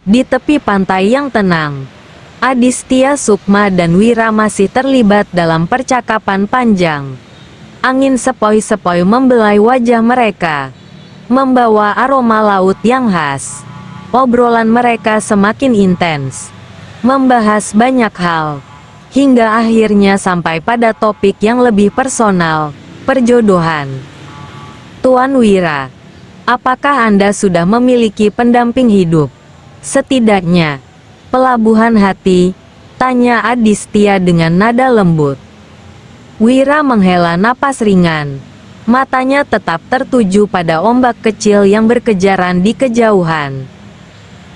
Di tepi pantai yang tenang, Aditya, Sukma dan Wira masih terlibat dalam percakapan panjang. Angin sepoi-sepoi membelai wajah mereka, membawa aroma laut yang khas. Obrolan mereka semakin intens, membahas banyak hal, hingga akhirnya sampai pada topik yang lebih personal, perjodohan. Tuan Wira, apakah Anda sudah memiliki pendamping hidup? Setidaknya, pelabuhan hati, tanya Aditya dengan nada lembut. Wira menghela napas ringan, matanya tetap tertuju pada ombak kecil yang berkejaran di kejauhan.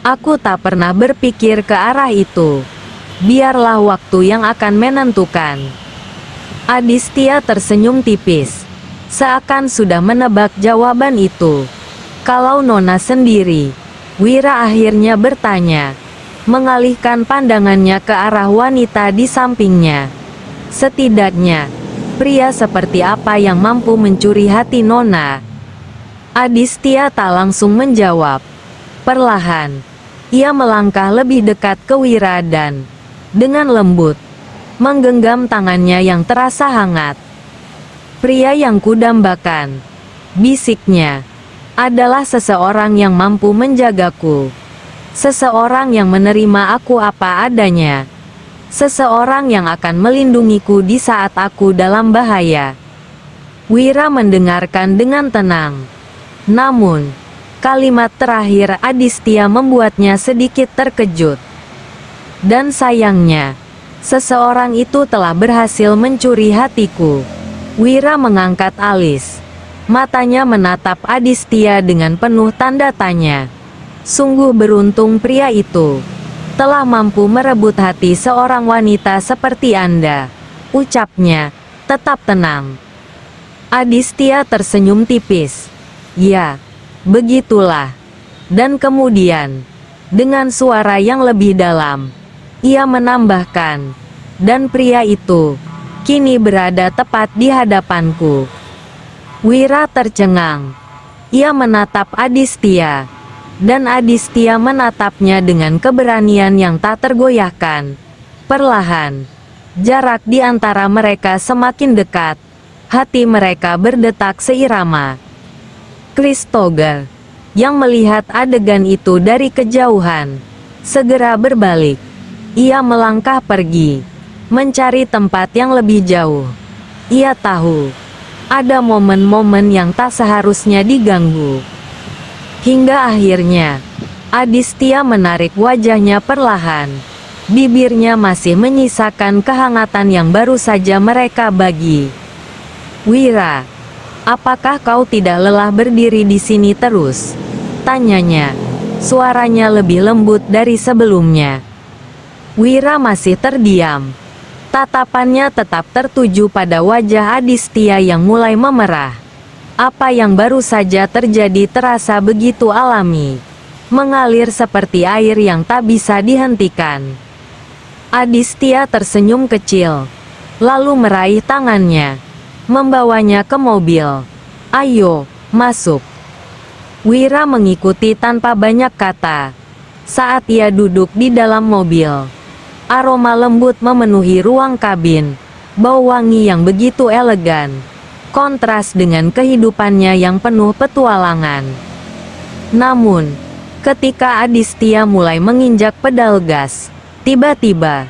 Aku tak pernah berpikir ke arah itu. Biarlah waktu yang akan menentukan. Aditya tersenyum tipis, seakan sudah menebak jawaban itu. Kalau Nona sendiri, Wira akhirnya bertanya, mengalihkan pandangannya ke arah wanita di sampingnya. Setidaknya, pria seperti apa yang mampu mencuri hati Nona? Aditya tak langsung menjawab. Perlahan, ia melangkah lebih dekat ke Wira dan, dengan lembut, menggenggam tangannya yang terasa hangat. Pria yang kudambakan, bisiknya, adalah seseorang yang mampu menjagaku. Seseorang yang menerima aku apa adanya. Seseorang yang akan melindungiku di saat aku dalam bahaya. Wira mendengarkan dengan tenang. Namun, kalimat terakhir Aditya membuatnya sedikit terkejut. Dan sayangnya, seseorang itu telah berhasil mencuri hatiku. Wira mengangkat alis. Matanya menatap Aditya dengan penuh tanda tanya. Sungguh beruntung pria itu. Telah mampu merebut hati seorang wanita seperti Anda. Ucapnya, tetap tenang. Aditya tersenyum tipis. Ya. Begitulah. Dan kemudian, dengan suara yang lebih dalam, ia menambahkan, dan pria itu, kini berada tepat di hadapanku. Wira tercengang. Ia menatap Aditya, dan Aditya menatapnya dengan keberanian yang tak tergoyahkan. Perlahan, jarak di antara mereka semakin dekat, hati mereka berdetak seirama. Christopher, yang melihat adegan itu dari kejauhan, segera berbalik. Ia melangkah pergi, mencari tempat yang lebih jauh. Ia tahu, ada momen-momen yang tak seharusnya diganggu. Hingga akhirnya, Aditya menarik wajahnya perlahan. Bibirnya masih menyisakan kehangatan yang baru saja mereka bagi. Wira, apakah kau tidak lelah berdiri di sini terus? Tanyanya. Suaranya lebih lembut dari sebelumnya. Wira masih terdiam. Tatapannya tetap tertuju pada wajah Aditya yang mulai memerah. Apa yang baru saja terjadi terasa begitu alami. Mengalir seperti air yang tak bisa dihentikan. Aditya tersenyum kecil. Lalu meraih tangannya, membawanya ke mobil. Ayo, masuk. Wira mengikuti tanpa banyak kata. Saat ia duduk di dalam mobil, aroma lembut memenuhi ruang kabin. Bau wangi yang begitu elegan, kontras dengan kehidupannya yang penuh petualangan. Namun, ketika Aditya mulai menginjak pedal gas, tiba-tiba,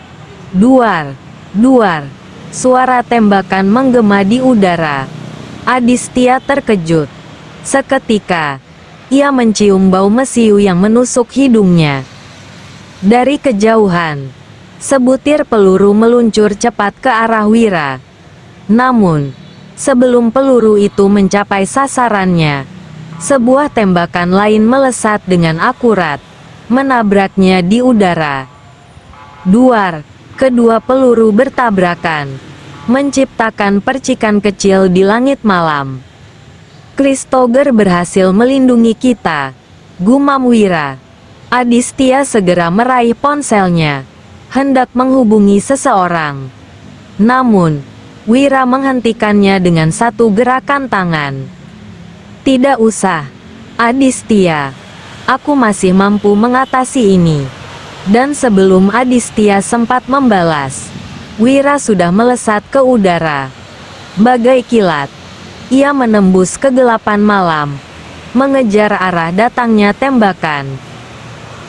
duar, duar, suara tembakan menggema di udara. Aditya terkejut. Seketika, ia mencium bau mesiu yang menusuk hidungnya. Dari kejauhan, sebutir peluru meluncur cepat ke arah Wira. Namun, sebelum peluru itu mencapai sasarannya, sebuah tembakan lain melesat dengan akurat, menabraknya di udara. Duar, kedua peluru bertabrakan, menciptakan percikan kecil di langit malam. Christopher berhasil melindungi kita, gumam Wira. Aditya segera meraih ponselnya, hendak menghubungi seseorang. Namun, Wira menghentikannya dengan satu gerakan tangan. Tidak usah, Aditya. Aku masih mampu mengatasi ini. Dan sebelum Adistia sempat membalas, Wira sudah melesat ke udara. Bagai kilat, ia menembus kegelapan malam, mengejar arah datangnya tembakan.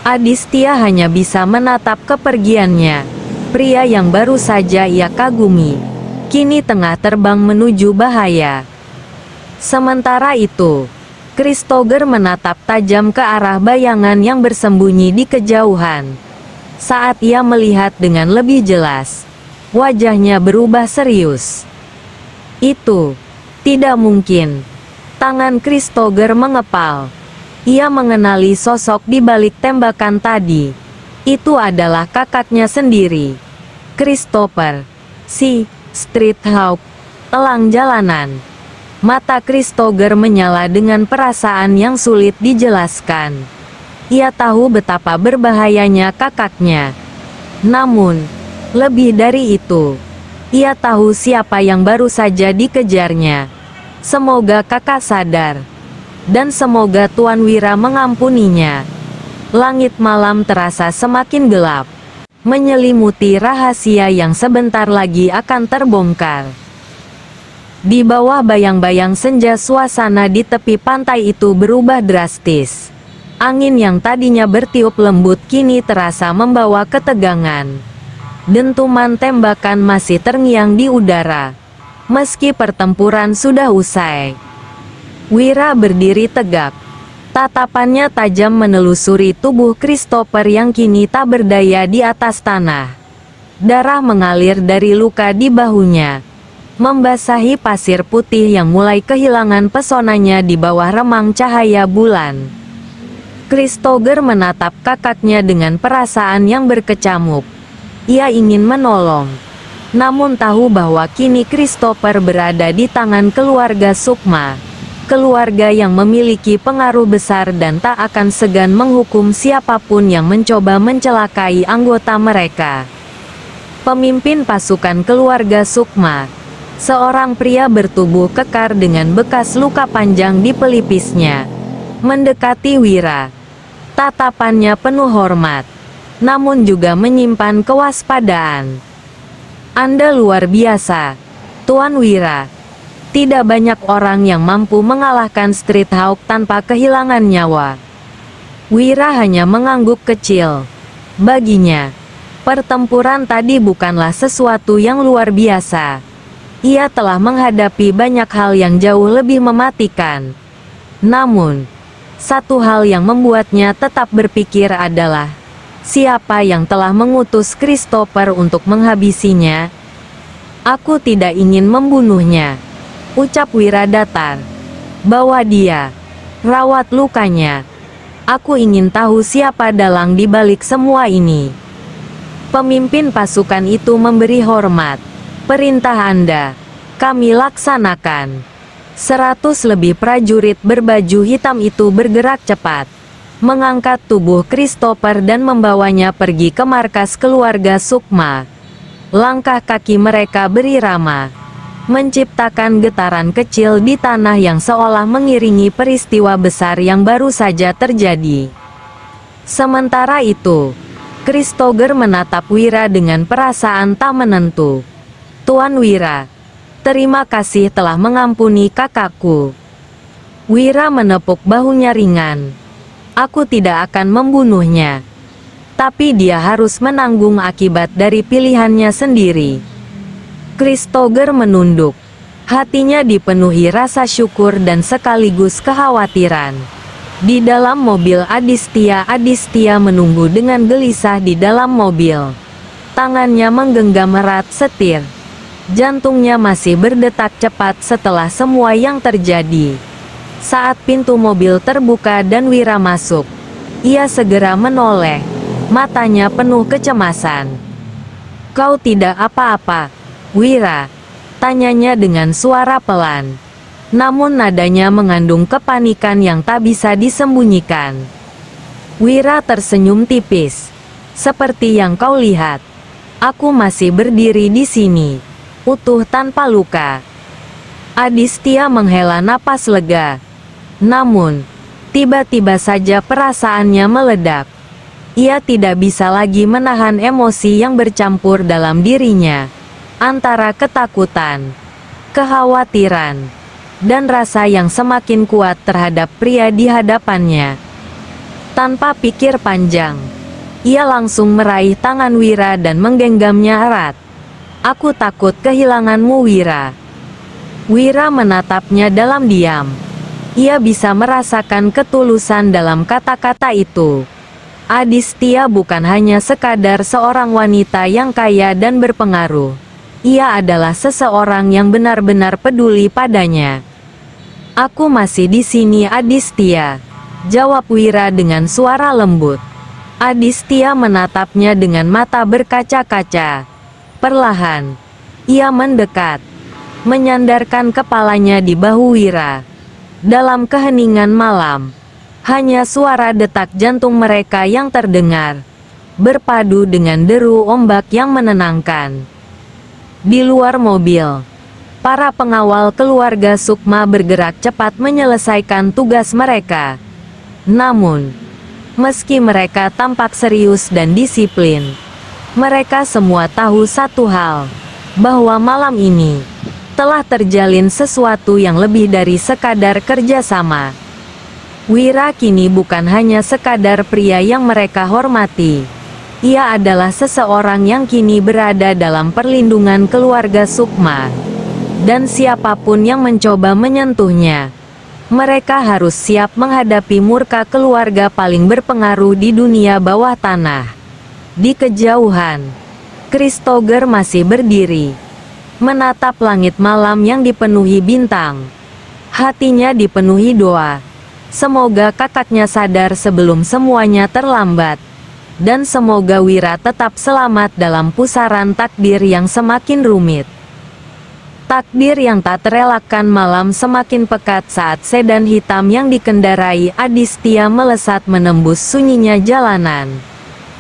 Adistia hanya bisa menatap kepergiannya. Pria yang baru saja ia kagumi, kini tengah terbang menuju bahaya. Sementara itu, Christopher menatap tajam ke arah bayangan yang bersembunyi di kejauhan. Saat ia melihat dengan lebih jelas, wajahnya berubah serius. Itu tidak mungkin. Tangan Christopher mengepal. Ia mengenali sosok di balik tembakan tadi. Itu adalah kakaknya sendiri. Christopher, si Street Hawk, elang jalanan. Mata Christopher menyala dengan perasaan yang sulit dijelaskan. Ia tahu betapa berbahayanya kakaknya. Namun, lebih dari itu, ia tahu siapa yang baru saja dikejarnya. Semoga kakak sadar. Dan semoga Tuan Wira mengampuninya. Langit malam terasa semakin gelap, menyelimuti rahasia yang sebentar lagi akan terbongkar. Di bawah bayang-bayang senja, suasana di tepi pantai itu berubah drastis. Angin yang tadinya bertiup lembut kini terasa membawa ketegangan. Dentuman tembakan masih terngiang di udara, meski pertempuran sudah usai. Wira berdiri tegak. Tatapannya tajam menelusuri tubuh Christopher yang kini tak berdaya di atas tanah. Darah mengalir dari luka di bahunya, membasahi pasir putih yang mulai kehilangan pesonanya di bawah remang cahaya bulan. Christopher menatap kakaknya dengan perasaan yang berkecamuk. Ia ingin menolong, namun tahu bahwa kini Christopher berada di tangan keluarga Sukma. Keluarga yang memiliki pengaruh besar dan tak akan segan menghukum siapapun yang mencoba mencelakai anggota mereka. Pemimpin pasukan keluarga Sukma, seorang pria bertubuh kekar dengan bekas luka panjang di pelipisnya, mendekati Wira. Tatapannya penuh hormat, namun juga menyimpan kewaspadaan. Anda luar biasa, Tuan Wira. Tidak banyak orang yang mampu mengalahkan Street Hawk tanpa kehilangan nyawa. Wira hanya mengangguk kecil. Baginya, pertempuran tadi bukanlah sesuatu yang luar biasa. Ia telah menghadapi banyak hal yang jauh lebih mematikan. Namun, satu hal yang membuatnya tetap berpikir adalah, siapa yang telah mengutus Christopher untuk menghabisinya? Aku tidak ingin membunuhnya, ucap Wira datar. Bawa dia, rawat lukanya. Aku ingin tahu siapa dalang di balik semua ini. Pemimpin pasukan itu memberi hormat. Perintah Anda, kami laksanakan. 100 lebih prajurit berbaju hitam itu bergerak cepat, mengangkat tubuh Christopher dan membawanya pergi ke markas keluarga Sukma. Langkah kaki mereka berirama, menciptakan getaran kecil di tanah yang seolah mengiringi peristiwa besar yang baru saja terjadi. Sementara itu, Christopher menatap Wira dengan perasaan tak menentu. Tuan Wira, terima kasih telah mengampuni kakakku. Wira menepuk bahunya ringan. Aku tidak akan membunuhnya. Tapi dia harus menanggung akibat dari pilihannya sendiri. Christopher menunduk. Hatinya dipenuhi rasa syukur dan sekaligus kekhawatiran. Di dalam mobil Adistia menunggu dengan gelisah di dalam mobil. Tangannya menggenggam erat setir. Jantungnya masih berdetak cepat setelah semua yang terjadi. Saat pintu mobil terbuka dan Wira masuk, ia segera menoleh, matanya penuh kecemasan. Kau tidak apa-apa, Wira? Tanyanya dengan suara pelan. Namun nadanya mengandung kepanikan yang tak bisa disembunyikan. Wira tersenyum tipis. Seperti yang kau lihat, aku masih berdiri di sini, utuh tanpa luka. Adistia menghela napas lega. Namun, Tiba-tiba saja perasaannya meledak. Ia tidak bisa lagi menahan emosi yang bercampur dalam dirinya, antara ketakutan, kekhawatiran, dan rasa yang semakin kuat terhadap pria di hadapannya. Tanpa pikir panjang, ia langsung meraih tangan Wira dan menggenggamnya erat. "Aku takut kehilanganmu, Wira." Wira menatapnya dalam diam. Ia bisa merasakan ketulusan dalam kata-kata itu. Adistia bukan hanya sekadar seorang wanita yang kaya dan berpengaruh. Ia adalah seseorang yang benar-benar peduli padanya. "Aku masih di sini, Adistia," jawab Wira dengan suara lembut. Adistia menatapnya dengan mata berkaca-kaca. Perlahan, ia mendekat, menyandarkan kepalanya di bahu Wira. Dalam keheningan malam, hanya suara detak jantung mereka yang terdengar, berpadu dengan deru ombak yang menenangkan. Di luar mobil, para pengawal keluarga Sukma bergerak cepat menyelesaikan tugas mereka. Namun, meski mereka tampak serius dan disiplin, mereka semua tahu satu hal, bahwa malam ini telah terjalin sesuatu yang lebih dari sekadar kerjasama. Wira kini bukan hanya sekadar pria yang mereka hormati. Ia adalah seseorang yang kini berada dalam perlindungan keluarga Sukma. Dan siapapun yang mencoba menyentuhnya, mereka harus siap menghadapi murka keluarga paling berpengaruh di dunia bawah tanah. Di kejauhan, Christopher masih berdiri, menatap langit malam yang dipenuhi bintang. Hatinya dipenuhi doa. Semoga kakaknya sadar sebelum semuanya terlambat. Dan semoga Wira tetap selamat dalam pusaran takdir yang semakin rumit. Takdir yang tak terelakkan malam semakin pekat saat sedan hitam yang dikendarai Adistia melesat menembus sunyinya jalanan.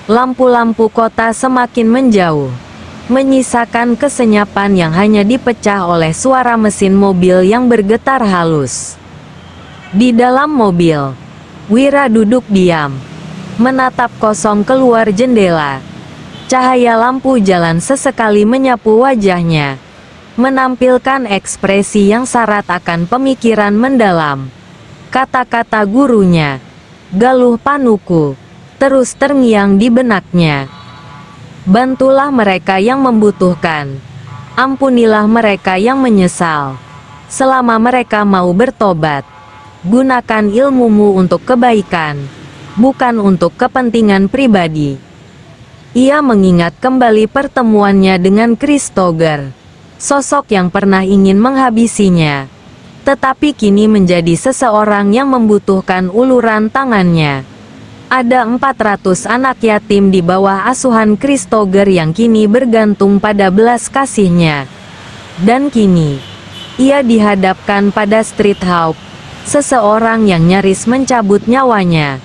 Lampu-lampu kota semakin menjauh, menyisakan kesenyapan yang hanya dipecah oleh suara mesin mobil yang bergetar halus. Di dalam mobil, Wira duduk diam, menatap kosong keluar jendela. Cahaya lampu jalan sesekali menyapu wajahnya, menampilkan ekspresi yang syarat akan pemikiran mendalam. Kata-kata gurunya, "Galuh Panuku," terus terngiang di benaknya. "Bantulah mereka yang membutuhkan. Ampunilah mereka yang menyesal. Selama mereka mau bertobat, gunakan ilmumu untuk kebaikan, bukan untuk kepentingan pribadi." Ia mengingat kembali pertemuannya dengan Christopher, sosok yang pernah ingin menghabisinya, tetapi kini menjadi seseorang yang membutuhkan uluran tangannya. Ada 400 anak yatim di bawah asuhan Christopher yang kini bergantung pada belas kasihnya. Dan kini, ia dihadapkan pada Street Hope, seseorang yang nyaris mencabut nyawanya,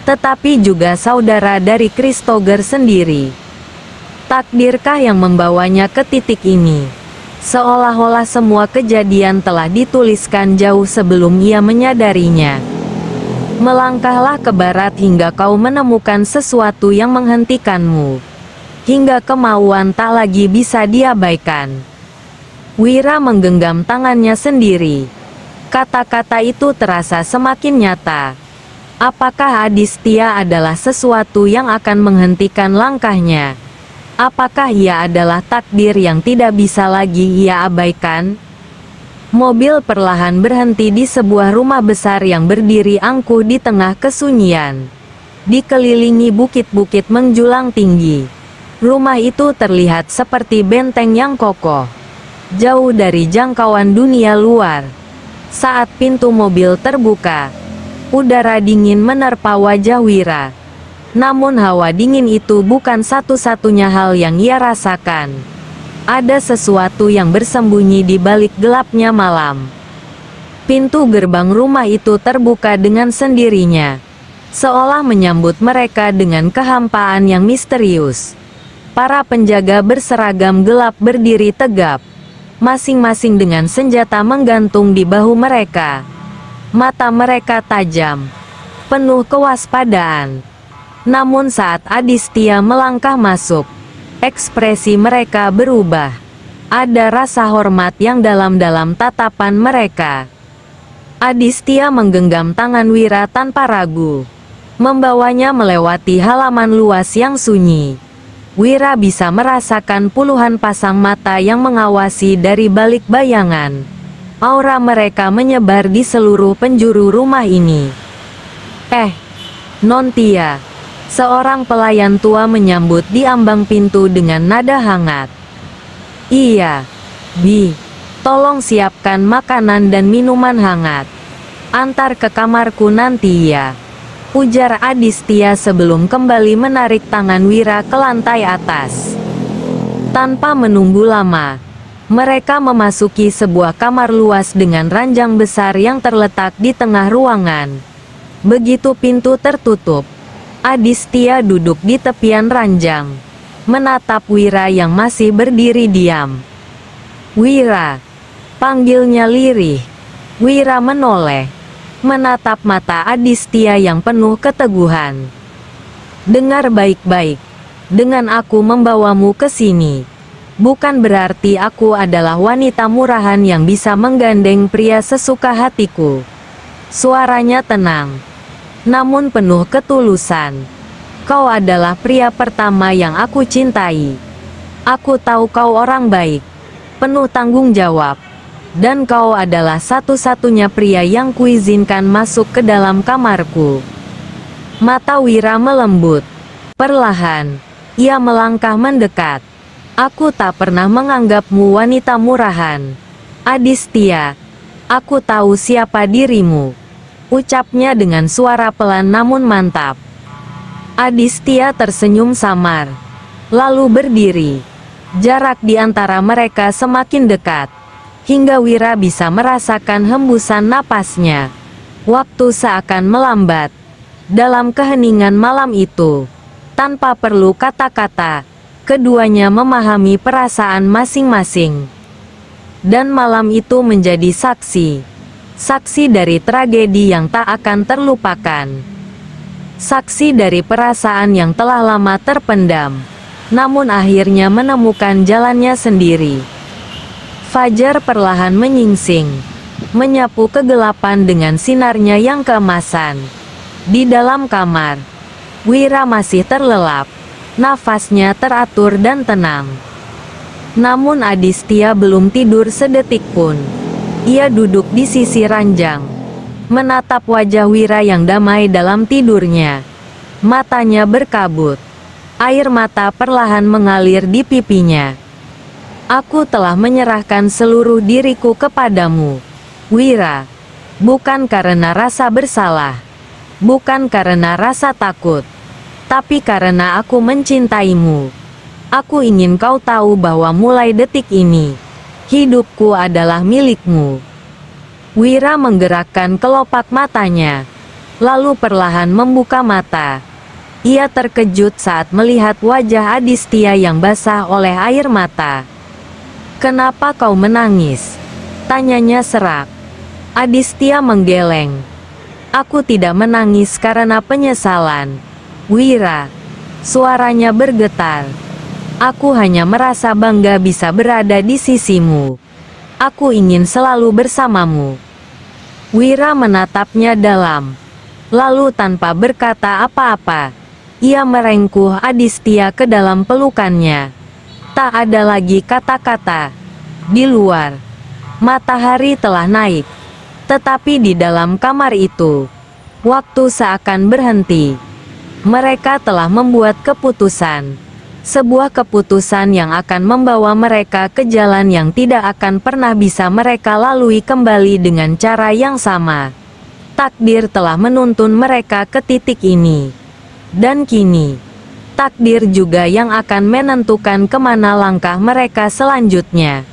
tetapi juga saudara dari Christopher sendiri. Takdirkah yang membawanya ke titik ini? Seolah-olah semua kejadian telah dituliskan jauh sebelum ia menyadarinya. Melangkahlah ke barat hingga kau menemukan sesuatu yang menghentikanmu. Hingga kemauan tak lagi bisa diabaikan. Wira menggenggam tangannya sendiri. Kata-kata itu terasa semakin nyata. Apakah Adistia adalah sesuatu yang akan menghentikan langkahnya? Apakah ia adalah takdir yang tidak bisa lagi ia abaikan? Mobil perlahan berhenti di sebuah rumah besar yang berdiri angkuh di tengah kesunyian. Dikelilingi bukit-bukit menjulang tinggi. Rumah itu terlihat seperti benteng yang kokoh, jauh dari jangkauan dunia luar. Saat pintu mobil terbuka, udara dingin menerpa wajah Wira. Namun hawa dingin itu bukan satu-satunya hal yang ia rasakan. Ada sesuatu yang bersembunyi di balik gelapnya malam. Pintu gerbang rumah itu terbuka dengan sendirinya, seolah menyambut mereka dengan kehampaan yang misterius. Para penjaga berseragam gelap berdiri tegap, masing-masing dengan senjata menggantung di bahu mereka. Mata mereka tajam, penuh kewaspadaan. Namun saat Adistia melangkah masuk, ekspresi mereka berubah. Ada rasa hormat yang dalam dalam tatapan mereka. Adistia menggenggam tangan Wira tanpa ragu, membawanya melewati halaman luas yang sunyi. Wira bisa merasakan puluhan pasang mata yang mengawasi dari balik bayangan. Aura mereka menyebar di seluruh penjuru rumah ini. Nontia, seorang pelayan tua menyambut di ambang pintu dengan nada hangat. Iya, Bi, tolong siapkan makanan dan minuman hangat. Antar ke kamarku nanti ya, ujar Adistia sebelum kembali menarik tangan Wira ke lantai atas. Tanpa menunggu lama, mereka memasuki sebuah kamar luas dengan ranjang besar yang terletak di tengah ruangan. Begitu pintu tertutup, Adistia duduk di tepian ranjang, menatap Wira yang masih berdiri diam. Wira, panggilnya lirih. Wira menoleh, menatap mata Adistia yang penuh keteguhan. Dengar baik-baik, dengan aku membawamu ke sini, bukan berarti aku adalah wanita murahan yang bisa menggandeng pria sesuka hatiku. Suaranya tenang, namun penuh ketulusan. Kau adalah pria pertama yang aku cintai. Aku tahu kau orang baik, penuh tanggung jawab. Dan kau adalah satu-satunya pria yang kuizinkan masuk ke dalam kamarku. Mata Wira melembut. Perlahan, ia melangkah mendekat. Aku tak pernah menganggapmu wanita murahan. Adistia, aku tahu siapa dirimu. Ucapnya dengan suara pelan namun mantap. Adistia tersenyum samar, lalu berdiri. Jarak di antara mereka semakin dekat, hingga Wira bisa merasakan hembusan napasnya. Waktu seakan melambat. Dalam keheningan malam itu, tanpa perlu kata-kata, keduanya memahami perasaan masing-masing. Dan malam itu menjadi saksi dari tragedi yang tak akan terlupakan. Saksi dari perasaan yang telah lama terpendam, namun akhirnya menemukan jalannya sendiri. Fajar perlahan menyingsing, menyapu kegelapan dengan sinarnya yang keemasan. Di dalam kamar, Wira masih terlelap, nafasnya teratur dan tenang. Namun Adistia belum tidur sedetik pun. Ia duduk di sisi ranjang, menatap wajah Wira yang damai dalam tidurnya. Matanya berkabut, air mata perlahan mengalir di pipinya. Aku telah menyerahkan seluruh diriku kepadamu, Wira. Bukan karena rasa bersalah, bukan karena rasa takut, tapi karena aku mencintaimu. Aku ingin kau tahu bahwa mulai detik ini, hidupku adalah milikmu. Wira menggerakkan kelopak matanya, lalu perlahan membuka mata. Ia terkejut saat melihat wajah Adistia yang basah oleh air mata. Kenapa kau menangis? Tanyanya serak. Adistia menggeleng. Aku tidak menangis karena penyesalan, Wira. Suaranya bergetar. Aku hanya merasa bangga bisa berada di sisimu. Aku ingin selalu bersamamu. Wira menatapnya dalam. Lalu tanpa berkata apa-apa, ia merengkuh Adistia ke dalam pelukannya. Tak ada lagi kata-kata. Di luar, matahari telah naik. Tetapi di dalam kamar itu, waktu seakan berhenti. Mereka telah membuat keputusan. Sebuah keputusan yang akan membawa mereka ke jalan yang tidak akan pernah bisa mereka lalui kembali dengan cara yang sama. Takdir telah menuntun mereka ke titik ini. Dan kini, takdir juga yang akan menentukan kemana langkah mereka selanjutnya.